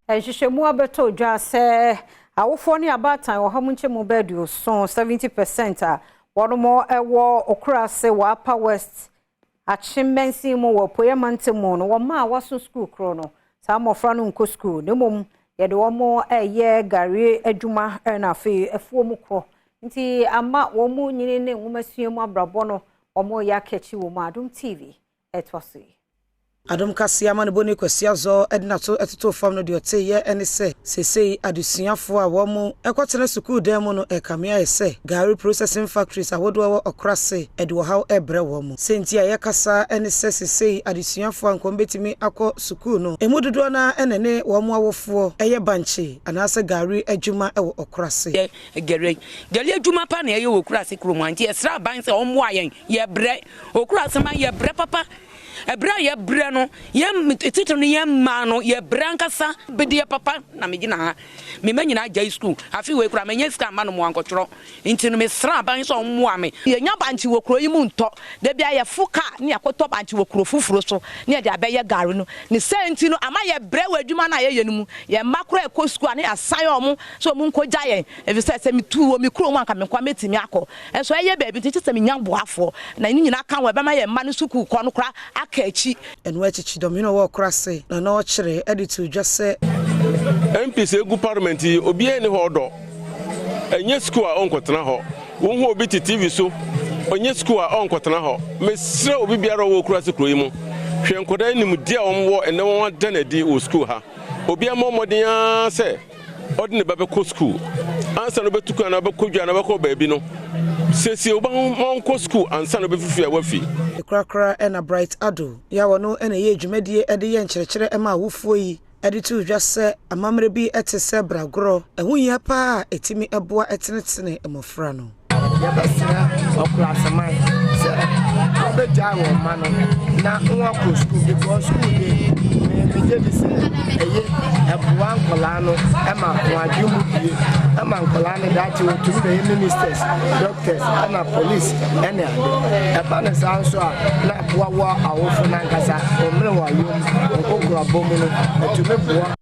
Hwehwemu abeto dwa se awofo ne abatan wo hamu nchemu bedu so 70% a wono ewo Okurase wa Upper West Akyem mensi mo wo poyamantemu no wo ma waso school kro no sa mofra no nko school nemom ye de wo mo eye gari adwuma na afi efuo mu kro nti ama wo mu nyine ne nwomasuemu abrabo no wo mo ya kechi wo mu Adom TV etwase Adom Kasiama ne boni kwasia zo edinato etito fam no de oteye ene se sesei adusuafo a wo mu ekotene school dem no ekamia ese gari processing factories awodo wo Okurase ede wo haw ebre wo mu senti a yakasa ene se sesei adusuafo ankom betimi akọ school no emudodo na enene wo mu awofo eye banche anase gari adwuma e wo Okurase gari adwuma pa na eye wo Okurase kromo anti esra ban se wo mu ayen ye bre Okurase ma ye bre papa ebra ye bre no ye titito no ye ma no ye brankasa bedie papa na me gina ha me manyina jai school afi we kura menya ska ma no mo ankotro nti no me sra ban so mo ame ye nya banchi wo kuro yi mu nto da bia ye fuka ne akoto banchi wo kuro fufuro so ne de abaye gari no ne senti no ama ye bre wadwuma na ye no mu ye makro ekọ school ne asan omo so mu nko jaye evi se me tu wo me kuro mu anka me kwa metimi akọ enso ye baby titi se me nya boafo na ni nyina kan we be ma ye ma no school kọ no kra akachi enwe chichi domino wo Okurase na no kire editu dwase MPs egu parliament obi eni ho do enye school a onkotena ho wo hu obi TV so onye school a onkotena ho mesre obi biara wo Okurase kro yi mu hwe nkoda nim dia omwo ene won adanadi wo school ha obi amomodin se odine bebe ko school ansa no betuku na bekodwa na beko baabi no sesi oba monko school ansa no befifi awafi ekrakra ena bright ado ya wono ena ye dwumadie ede ye nkyerɛkyerɛ ema awofo yi ede tu dwase amamre bi etese bragoro ehu ya pa etimi eboa etenetene emofra no ya basira Okurase man se obeja wo ma no na nwa ko school because school dey me je bi se eye eboa nkola no ema ko adwumu die ema nkola no da chi otu be ministers doctors and police ene eba na sanso a na eboa wo awofo na nkasa omre wa yom okokura bomu no otu be boa